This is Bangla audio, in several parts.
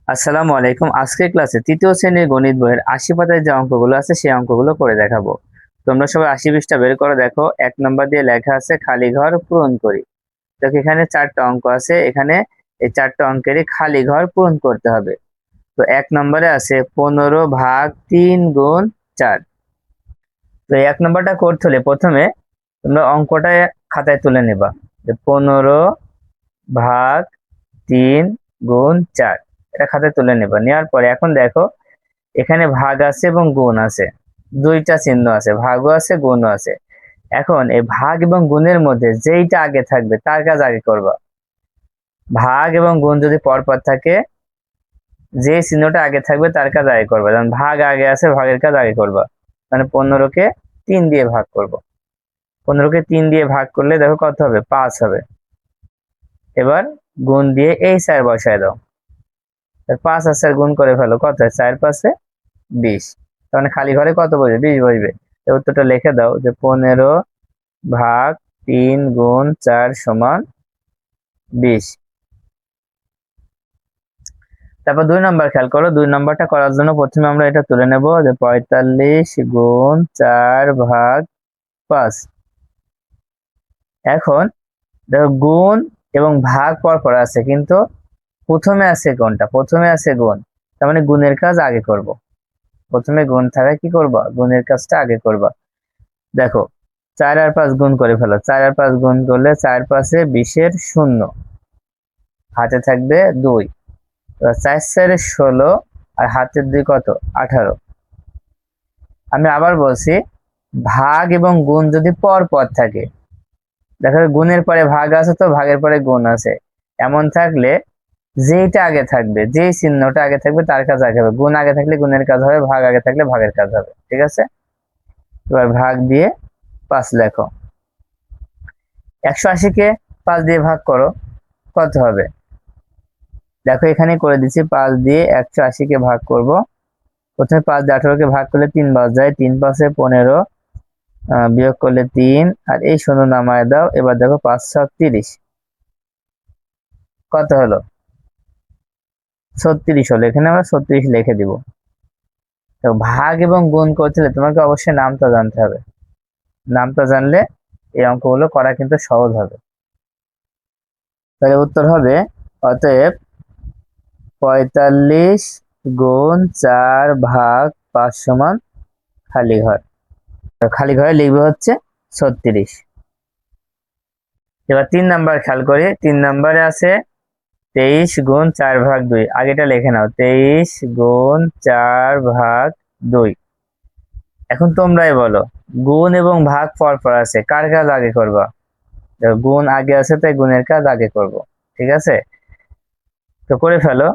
আসসালামু আলাইকুম। আজকের ক্লাসে তৃতীয় শ্রেণীর গণিত বইয়ের ৮০ পাতায় যে অঙ্কগুলো আছে সেই অঙ্কগুলো করে দেখাবো। তোমরা সবাই ৮০ পৃষ্ঠা বের করে দেখো। ১ নম্বর দিয়ে লেখা আছে খালি ঘর পূরণ করি। দেখো এখানে ৪টা অঙ্ক আছে। এখানে এই ৪টা অঙ্কেরই খালি ঘর পূরণ করতে হবে। তো ১ নম্বরে আছে ১৫ ভাগ ৩ গুণ ৪। তো এই ১ নম্বরটা করতে হলে প্রথমে তোমরা অঙ্কটা খাতায় তুলে নেবা যে ১৫ ভাগ ৩ গুণ ৪, এটা খাতায় তুলে নেবা। নেওয়ার পরে এখন দেখো এখানে ভাগ আছে এবং গুণ আছে, দুইটা চিহ্ন আছে, ভাগও আছে গুণও আছে। এখন এই ভাগ এবং গুণের মধ্যে যেইটা আগে থাকবে তার কাজ আগে করবা। ভাগ এবং গুণ যদি পরপর থাকে, যে চিহ্নটা আগে থাকবে তার কাজ আগে করবা। যেমন ভাগ আগে আছে, ভাগের কাজ আগে করবা। মানে 15কে 3 দিয়ে ভাগ করব। 15কে 3 দিয়ে ভাগ করলে দেখো কত হবে, 5 হবে। এবার গুণ দিয়ে এই 4 বসায় দাও। 5 আর 4 গুণ করে ফেলো, কত হয়, 4 5 20। তার মানে খালি ঘরে কত বসবে, 20 বসবে। উত্তরটা লিখে দাও যে 15 ভাগ 3 গুণ 4 সমান 20। তারপর 2 নম্বর খেয়াল করো। 2 নম্বরটা করার জন্য প্রথমে আমরা এটা তুলে নেব যে 45 গুণ 4 ভাগ 5। এখন দেখো গুণ এবং ভাগ পর আছে, কিন্তু প্রথমে আছে কোনটা, প্রথমে আছে গুণ। তার মানে গুণের কাজ আগে করব। প্রথমে গুণ থাকা কি করবা, গুণের কাজটা আগে করবা। দেখো 4 আর 5 গুণ করে ফেলো। 4 আর 5 গুণ করলে 4 5 20-এর 0, হাতে থাকবে 2। 4 4 16 আর হাতের 2 কত, 18। আমি আবার বলছি, ভাগ এবং গুণ যদি পর পর থাকে, দেখো গুণের পরে ভাগ আছে তো ভাগের পরে গুণ আছে, এমন থাকলে যেইটা আগে থাকবে, যেই চিহ্নটা আগে থাকবে তার কাজ আগে হবে। গুণ আগে থাকলে গুণের কাজ হবে, ভাগ আগে থাকলে ভাগের কাজ হবে। ঠিক আছে? এবার ভাগ দিয়ে 5 লেখো। 180-কে 5 দিয়ে ভাগ করো, কত হবে? দেখো এখানে করে দিচ্ছি, 5 দিয়ে 180-কে ভাগ করব। প্রথমে 5 দিয়ে 18-কে ভাগ করলে 3 বাদ যায়, 3 5-এ 15, বিয়োগ করলে 3, আর এই 0 নামায় দাও। এবার দেখো 5 7 30, কত হলো, 36 হলো। এখানে আমরা 36 লিখে দিব। তো ভাগ এবং গুণ করতে হলে তোমাকে অবশ্যই নামটা জানতে হবে। নামটা জানলে এই অঙ্কগুলো করা কিন্তু সহজ হবে। তাহলে উত্তর হবে, অতএব 45 গুণ 4 ভাগ 5 সমান খালি ঘর। খালি ঘরে লিখবে হচ্ছে 36। এবার 3 নাম্বার খেয়াল করি। 3 নাম্বারে আছে 23 গুণ 4 ভাগ 2। আগেটা লিখে নাও, 23 গুণ 4 ভাগ 2। এখন তোমরাই বলো, গুণ এবং ভাগ পর পর আছে, কার কাজ আগে করবা? গুণ আগে আছে তাই গুণের কাজ আগে করব। ঠিক আছে? তো করে ফেলো।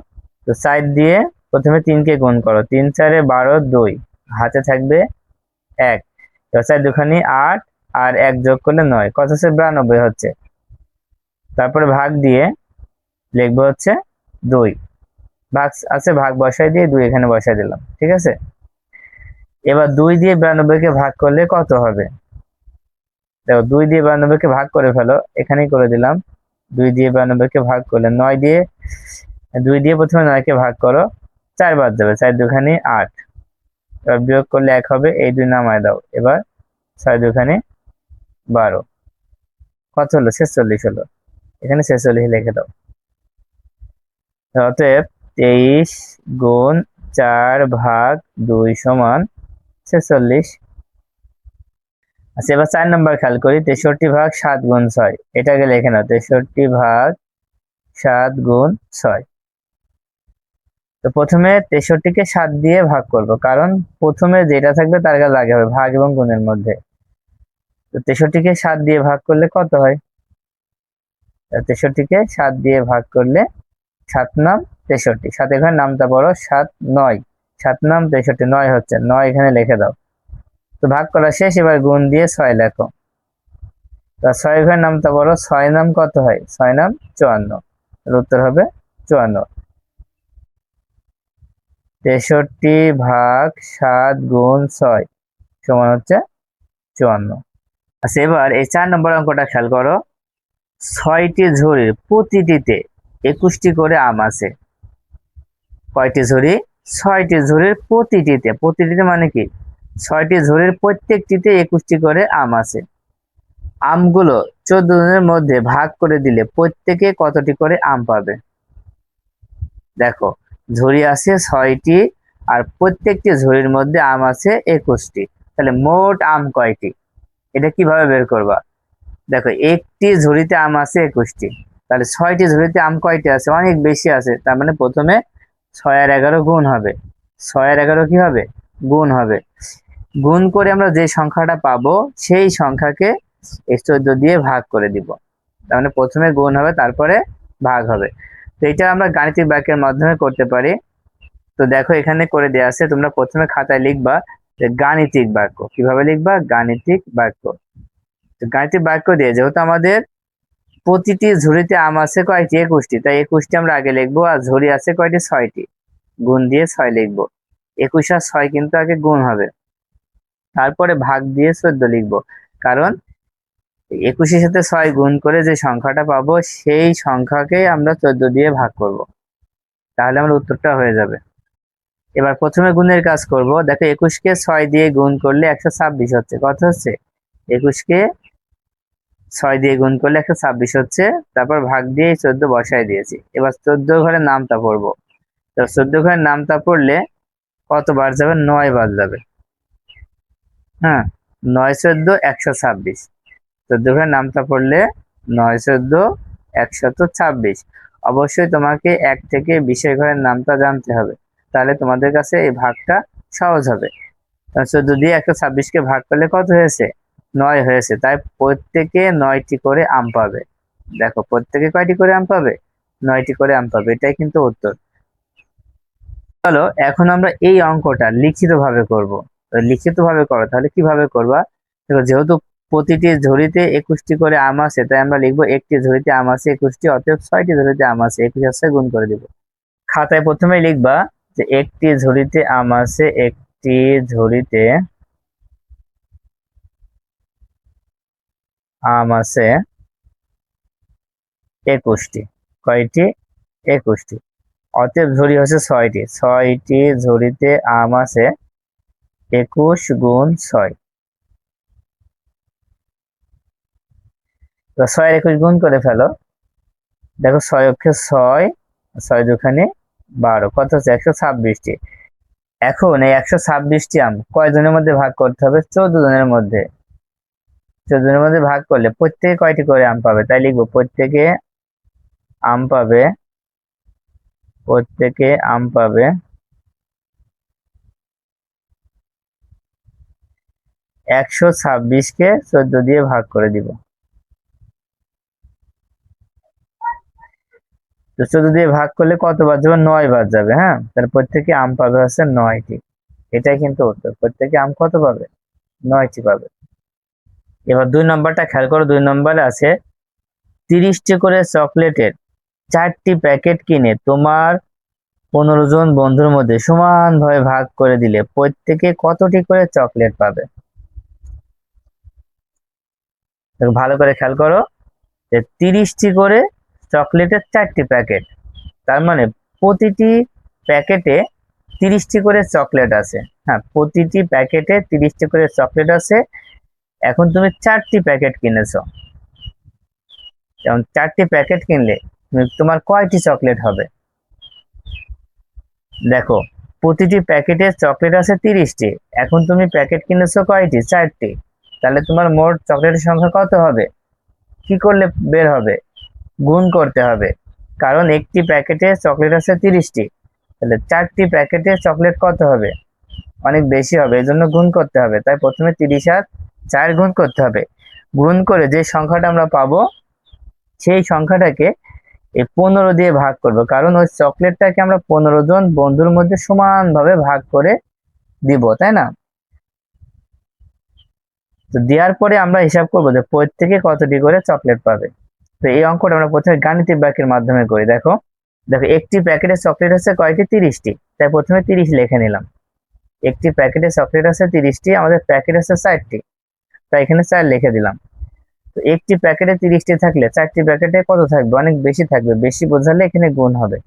তো 4 দিয়ে প্রথমে 3-কে গুণ করো, 3 4 12 2, হাতে থাকবে 1। 4 দুখানি 8 আর 1 যোগ করলে 9, কত হচ্ছে, 92 হচ্ছে। তারপরে ভাগ দিয়ে লিখবো হচ্ছে 2। ভাগ আছে, ভাগ বসাই দিয়ে 2 এখানে বসাই দিলাম। ঠিক আছে? এবার 2 দিয়ে 92-কে ভাগ করলে কত হবে? দেখো 2 দিয়ে 92-কে ভাগ করে ফেলো, এখানেই করে দিলাম। 2 দিয়ে 92-কে ভাগ করলে 9 দিয়ে, 2 দিয়ে প্রথমে 9-কে ভাগ করো, 4 বাদ যাবে, 4 দুখানি 8। এবার বিয়োগ করলে 1 হবে, এই 2 নামায় দাও। এবার 6 দুখানি 12, কত হলো, 46 হলো। এখানে 46 লিখে দাও। অতএব 23 গুণ 4 ভাগ 2 সমান 46। আচ্ছা, এবার 4 নম্বর খেয়াল করি। 63 ভাগ 7 গুণ 6, এটাকে লিখে নাও, 63 ভাগ 7 গুণ 6। তো প্রথমে 63-কে 7 দিয়ে ভাগ করব, কারণ প্রথমে যেটা থাকবে তার কাজ আগে হবে, ভাগ এবং গুণের মধ্যে। তো 63-কে 7 দিয়ে ভাগ করলে কত হয়? 63-কে 7 দিয়ে ভাগ করলে 7 নাম 63, 7 এখানে নামটা বড়, 7 9, 7 নাম 63, 9 হচ্ছে, 9 এখানে লিখে দাও। তো ভাগ করা শেষ, এবার গুণ দিয়ে 6 লেখো। তো 6 এখানে নামটা বড়, 6 নাম কত হয়, 6 নাম 54। উত্তর হবে 54। 63 ভাগ 7 গুণ 6 সমান হচ্ছে 54। আচ্ছা, এবার এই 4 নম্বর অঙ্কটা খেয়াল করো। 6টি ঝুড়ির প্রতিটিতে 21টি করে আম আছে। কয়টি ঝুড়ি? 6টি ঝুড়ির প্রতিটিতে মানে কি 6টি ঝুড়ির প্রত্যেকটিতে 21টি করে আম আছে। আমগুলো 14 জনের মধ্যে ভাগ করে দিলে প্রত্যেকে কতটি করে আম পাবে? দেখো, ঝুড়ি আছে 6টি আর প্রত্যেকটি ঝুড়ির মধ্যে আম আছে 21টি, তাহলে মোট আম কয়টি? এটা কিভাবে বের করবা? দেখো, একটি ঝুড়িতে আম আছে 21টি, তাহলে 6টি ঝুড়িতে আম কয়টি আছে? অনেক বেশি আছে। তার মানে প্রথমে 6 আর 11 গুণ হবে, 6 আর 11 কি হবে? গুণ হবে। গুণ করে আমরা যে সংখ্যাটা পাবো সেই সংখ্যাকে এই 14 দিয়ে ভাগ করে দিব। তার মানে প্রথমে গুণ হবে, তারপরে ভাগ হবে। তো এটা আমরা গাণিতিক বাক্যের মাধ্যমে করতে পারি। তো দেখো, এখানে করে দেওয়া আছে, তোমরা প্রথমে খাতায় লিখবা যে গাণিতিক বাক্য। কিভাবে লিখবা? গাণিতিক বাক্য। তো গাণিতিক বাক্য দিয়ে, যেহেতু আমাদের প্রতিটি ঝুড়িতে আম আছে কয়টি? 21টি, তাই 21টি আমরা আগে লিখবো। আর ঝুড়ি আছে কয়টি? 6টি, গুণ দিয়ে 6 লিখবো। 21 আর 6 কিন্তু আগে গুণ হবে, তারপরে ভাগ দিয়ে 14 লিখবো। কারণ 21-এর সাথে 6 গুণ করে যে সংখ্যাটা পাবো সেই সংখ্যাকে আমরা 14 দিয়ে ভাগ করব, তাহলে আমার উত্তরটা হয়ে যাবে। এবার প্রথমে গুণের কাজ করব। দেখো, 21কে 6 দিয়ে গুণ করলে 126 হচ্ছে। কত হচ্ছে? 21কে 6 দিয়ে গুণ করলে 126 হচ্ছে। তারপর ভাগ দিয়ে 14 বসায় দিয়েছি। এবার 14 ঘরের নামটা পড়বো। তো 14 ঘরের নামটা পড়লে কত বার যাবে? 9 বার যাবে। হ্যাঁ, 9 14 126। 14 ঘরের নামটা পড়লে 9 14 126। অবশ্যই তোমাকে 1 থেকে 20 ঘরের নামটা জানতে হবে, তাহলে তোমাদের কাছে এই ভাগটা সহজ হবে। 14 দিয়ে 126কে ভাগ করলে কত হয়েছে? 9 হয়েছে। তাই প্রত্যেকে 9টি করে আম পাবে। দেখো, প্রত্যেকে কয়টি করে আম পাবে? 9টি করে আম পাবে। এটাই কিন্তু উত্তর। চলো, এখন আমরা এই অঙ্কটা লিখিত ভাবে করব। লিখিত ভাবে করো, তাহলে কিভাবে করবা? দেখো, যেহেতু প্রতিটি ঝুড়িতে 21টি করে আম আছে, তাই আমরা লিখবো একটি ঝুড়িতে আম আছে 21টি, অতএব 6টি ঝুড়িতে আম আছে 21 গুণ করে দিব। খাতায় প্রথমে লিখবা যে একটি ঝুড়িতে আম আছে, একটি ঝুড়িতে আম আছে 21টি। কয়টি? 21টি। অতএব ঝুড়ি হচ্ছে 6টি, 6টি ঝুড়িতে আম আছে 21 গুণ 6। 6 আর 21 গুণ করে ফেলো। দেখো, 6 অক্ষে 6, 6 দুখানে 12, কত হচ্ছে? 126টি। এখন এই 126টি আম কয়জনের মধ্যে ভাগ করতে হবে? 14 জনের মধ্যে। 14 জনের মধ্যে ভাগ করলে প্রত্যেকে কয়টি করে আম পাবে? তাই লিখবো প্রত্যেকে আম পাবে, প্রত্যেকে আম পাবে 126কে 14 দিয়ে ভাগ করে দিব। তো 14 দিয়ে ভাগ করলে কত বার যাবে? 9 বার যাবে। হ্যাঁ, তাহলে প্রত্যেকে আম পাবে হচ্ছে 9টি। এটাই কিন্তু উত্তর। প্রত্যেকে আম কত পাবে? 9টি পাবে। এবার 2 নম্বরটা খেয়াল করো। 2 নম্বরে আছে 30টি করে চকলেটের 4টি প্যাকেট কিনে তোমার 15 জন বন্ধুর মধ্যে সমানভাবে ভাগ করে দিলে প্রত্যেকে কতটি করে চকলেট পাবে? দেখো, ভালো করে খেয়াল করো যে 30টি করে চকলেটের 4টি প্যাকেট, তার মানে প্রতিটি প্যাকেটে 30টি করে চকলেট আছে। হ্যাঁ, প্রতিটি প্যাকেটে 30টি করে চকলেট আছে। এখন তুমি 4টি প্যাকেট কিনেছো, যেমন 4টি প্যাকেট কিনলে তোমার কয়টি চকলেট হবে? দেখো, প্রতিটি প্যাকেটে চকলেট আছে 30টি। এখন তুমি প্যাকেট কিনেছো কয়টি? 4টি। তাহলে তোমার মোট চকলেটের সংখ্যা কত হবে? কি করলে বের হবে? গুণ করতে হবে। কারণ একটি প্যাকেটে চকলেট আছে 30টি, তাহলে 4টি প্যাকেটে চকলেট কত হবে? অনেক বেশি হবে, এই জন্য গুণ করতে হবে। তাই প্রথমে 30 আর 4 গুণ করতে হবে। গুণ করে যে সংখ্যাটা আমরা পাবো সেই সংখ্যাটাকে এই 15 দিয়ে ভাগ করব, কারণ ওই চকলেটটাকে আমরা 15 জন বন্ধুর মধ্যে সমানভাবে ভাগ করে দিব, তাই না? তো দেওয়ার পরে আমরা হিসাব করবো যে প্রত্যেকে কতটি করে চকলেট পাবে। তো এই অঙ্কটা আমরা প্রথমে গাণিতিক বাক্যের মাধ্যমে করি। দেখো, দেখো, একটি প্যাকেটে চকলেট আছে কয়টি? 30টি। তাই প্রথমে 30 লিখে নিলাম। একটি প্যাকেটে চকলেট আছে 30টি, আমাদের প্যাকেট আছে 4টি, তাই এখানে 4 লিখে দিলাম। তো একটি প্যাকেটে 30টি থাকলে 4টি প্যাকেটে কত থাকবে? অনেক বেশি থাকবে। বেশি বোঝালে এখানে গুণ হবে।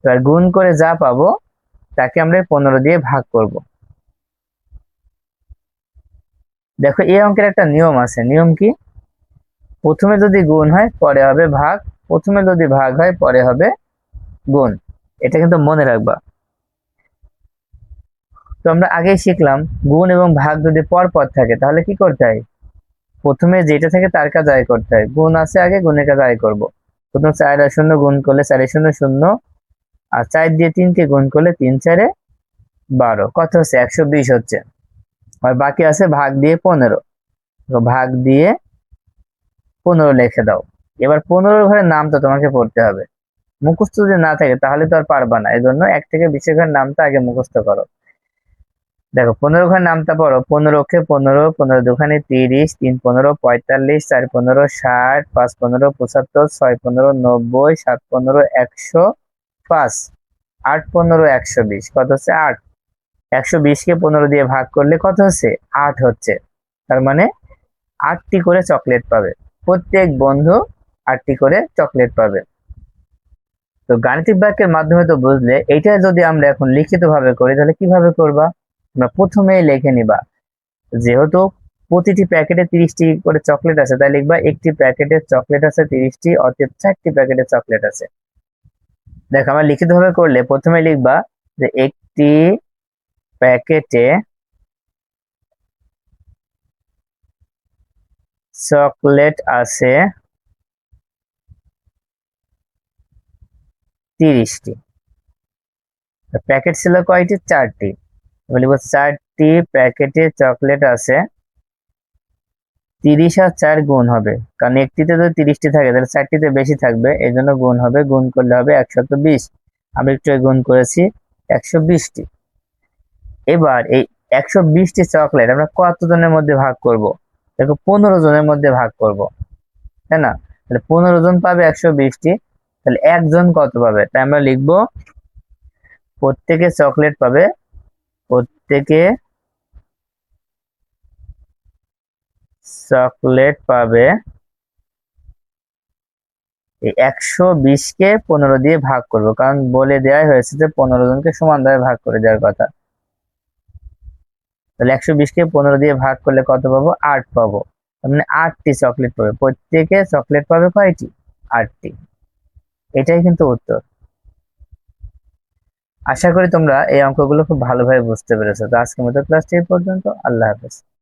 এবার গুণ করে যা পাবো তাকে আমরা 15 দিয়ে ভাগ করব। দেখো এই অঙ্কের একটা নিয়ম আছে। নিয়ম কি? প্রথমে যদি গুণ হয় পরে হবে ভাগ, প্রথমে যদি ভাগ হয় পরে হবে গুণ। এটা কিন্তু মনে রাখবা। তো আমরা আগেই শিখলাম গুণ এবং ভাগ যদি পর পর থাকে তাহলে কি করতে হয়? প্রথমে যেটা থাকে তার কাজ আগে করতে হয়। গুণ আছে আগে, গুণের কাজ আগে করব। প্রথমে 4 আর 0 গুণ করলে 4 শূন্য শূন্য, আর 4 দিয়ে 3কে গুণ করলে 3 4 12, কত হচ্ছে? 120 হচ্ছে। আর বাকি আছে ভাগ দিয়ে 15, তো ভাগ দিয়ে 15 লিখে দাও। এবার 15 ঘরের নাম তো তোমাকে পড়তে হবে। মুখস্থ যদি না থাকে তাহলে তো আর পারবা না, এই জন্য 1 থেকে 20 ঘরের নামটা আগে মুখস্থ করো। দেখো 15 ঘরের নামটা পড়ো। 15 কে 15, 15 দুখানে 30, 3 15 45, 4 15 60, 5 15 75, 6 15 90, 7 15 105, 8 15 120, কত হচ্ছে? 8। 120 কে 15 দিয়ে ভাগ করলে কত হচ্ছে? 8 হচ্ছে। তার মানে 8টি করে চকলেট পাবে। প্রত্যেক বন্ধু 8টি করে চকলেট পাবে। তো গাণিতিক বাক্যের মাধ্যমে তো বুঝলে। এইটা যদি আমরা এখন লিখিত ভাবে করি তাহলে কিভাবে করবা? আমরা প্রথমেই লিখে নিবা, যেহেতু প্রতিটি প্যাকেটে 30টি করে চকলেট আছে তাই লিখবা একটি প্যাকেটে চকলেট আছে 30টি, অর্থাৎ 4টি প্যাকেটে চকলেট আছে। দেখো আমরা লিখিত ভাবে করলে প্রথমে লিখবা যে একটি প্যাকেটে চকলেট আছে 30টি। প্যাকেট ছিল কয়টি? 4টি। লিখবো 4টি প্যাকেটে চকলেট আছে। 30 আর 4 গুণ হবে, কারণ একটিতে যদি 30টি থাকে তাহলে 4টিতে বেশি থাকবে, এই জন্য গুণ হবে। গুণ করলে হবে 120। আমি একটু গুণ করেছি 120টি। এবার এই 120টি চকলেট আমরা কত জনের মধ্যে ভাগ করব? দেখো 15 জনের মধ্যে ভাগ করব, তাই না? তাহলে 15 জন পাবে 120টি, তাহলে একজন কত পাবে? তাই আমরা লিখবো প্রত্যেকে চকলেট পাবে, প্রত্যেকে চকলেট পাবে এই 120কে 15 দিয়ে ভাগ করব, কারণ বলে দেওয়া হয়েছে যে 15 জনকে সমানভাবে ভাগ করে দেওয়ার কথা। তাহলে 120কে 15 দিয়ে ভাগ করলে কত পাবো? 8 পাবো। তার মানে 8টি চকলেট পাবে। প্রত্যেকে চকলেট পাবে কয়টি? 8টি। এটাই কিন্তু উত্তর। আশা করি তোমরা এই অঙ্কগুলো খুব ভালোভাবে বুঝতে পেরেছো। তো আজকের মতো ক্লাসটি এই পর্যন্ত। আল্লাহ হাফেজ।